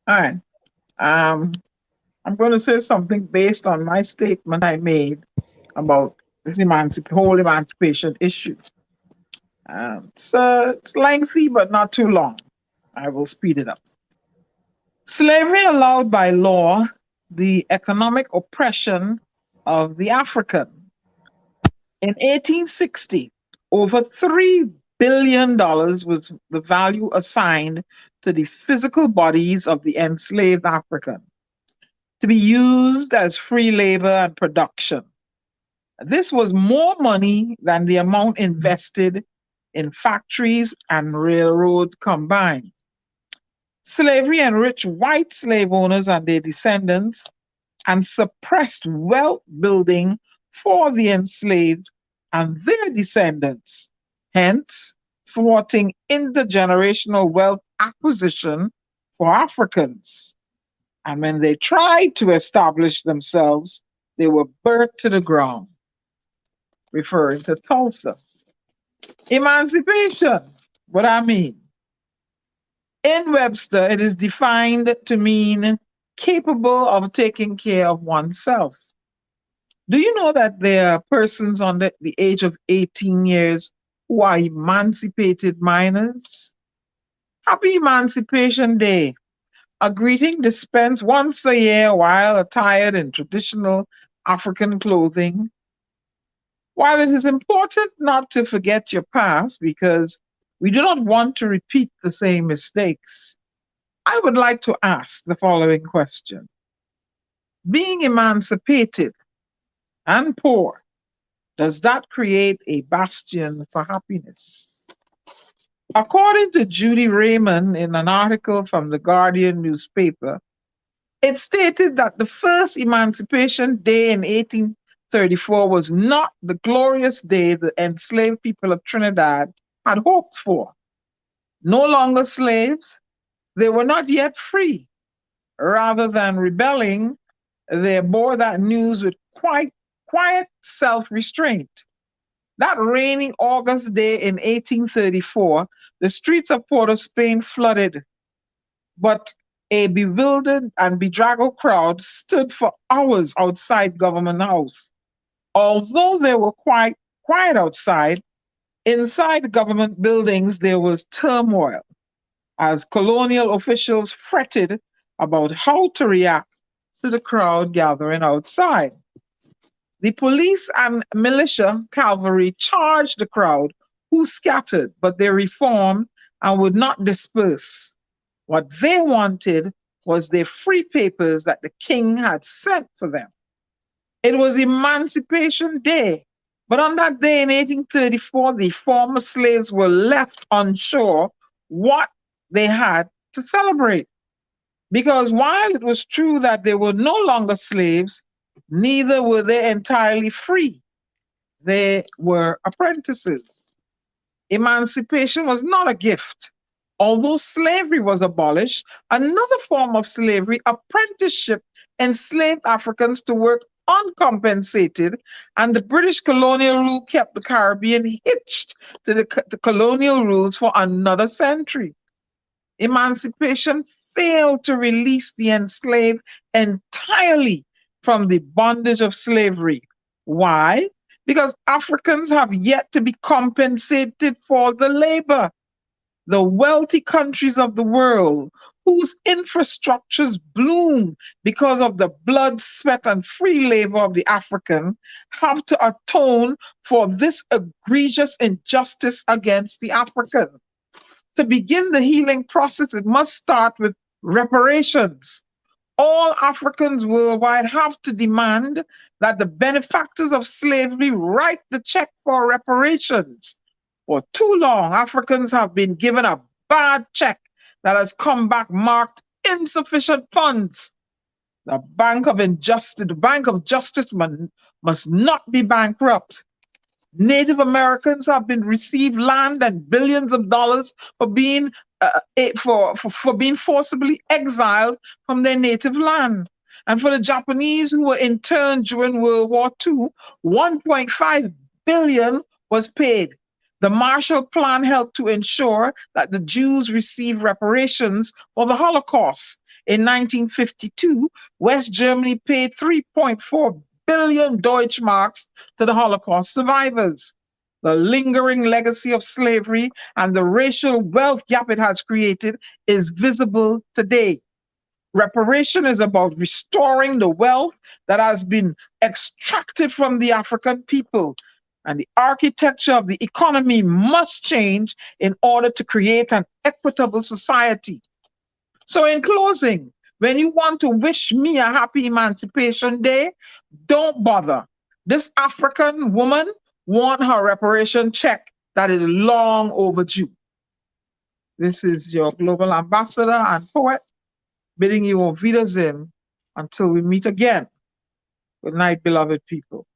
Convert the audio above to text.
All right. Um, I'm going to say something based on my statement I made about this whole emancipation issue. It's lengthy, but not too long. I will speed it up. Slavery allowed by law the economic oppression of the African. In 1860, over $3 billion was the value assigned to the physical bodies of the enslaved African to be used as free labor and production. This was more money than the amount invested in factories and railroad combined. Slavery enriched white slave owners and their descendants and suppressed wealth building for the enslaved and their descendants, hence thwarting intergenerational wealth acquisition for Africans. And when they tried to establish themselves, they were burnt to the ground, referring to Tulsa. Emancipation, what I mean. In Webster, it is defined to mean capable of taking care of oneself. Do you know that there are persons under the age of 18 years who are emancipated minors? Happy Emancipation Day, a greeting dispensed once a year while attired in traditional African clothing. While it is important not to forget your past because we do not want to repeat the same mistakes, I would like to ask the following question. Being emancipated and poor, does that create a bastion for happiness? According to Judy Raymond in an article from the Guardian newspaper, it stated that the first Emancipation Day in 1834 was not the glorious day the enslaved people of Trinidad had hoped for. No longer slaves, they were not yet free. Rather than rebelling, they bore that news with quiet self-restraint. That rainy August day in 1834, the streets of Port of Spain flooded, but a bewildered and bedraggled crowd stood for hours outside Government House. Although they were quite quiet outside, inside government buildings there was turmoil as colonial officials fretted about how to react to the crowd gathering outside. The police and militia cavalry charged the crowd, who scattered, but they reformed and would not disperse. What they wanted was their free papers that the king had sent for them. It was Emancipation Day, but on that day in 1834, the former slaves were left unsure what they had to celebrate. Because while it was true that they were no longer slaves, neither were they entirely free. They were apprentices. Emancipation was not a gift. Although slavery was abolished, another form of slavery, apprenticeship, enslaved Africans to work uncompensated, and the British colonial rule kept the Caribbean hitched to the colonial rules for another century. Emancipation failed to release the enslaved entirely from the bondage of slavery. Why? Because Africans have yet to be compensated for the labor. The wealthy countries of the world, whose infrastructures bloom because of the blood, sweat, and free labor of the African, have to atone for this egregious injustice against the African. To begin the healing process, it must start with reparations. All Africans worldwide have to demand that the benefactors of slavery write the check for reparations. For too long, Africans have been given a bad check that has come back marked insufficient funds. The Bank of Justice must not be bankrupt. Native Americans have been received land and billions of dollars for being for being forcibly exiled from their native land. And for the Japanese who were interned during World War II, 1.5 billion was paid. The Marshall Plan helped to ensure that the Jews received reparations for the Holocaust. In 1952, West Germany paid 3.4 billion Deutschmarks to the Holocaust survivors. The lingering legacy of slavery and the racial wealth gap it has created is visible today. Reparation is about restoring the wealth that has been extracted from the African people. And the architecture of the economy must change in order to create an equitable society. So, in closing, when you want to wish me a happy Emancipation Day, don't bother. This African woman wants her reparation check that is long overdue. This is your global ambassador and poet bidding you auf Wiedersehen until we meet again. Good night, beloved people.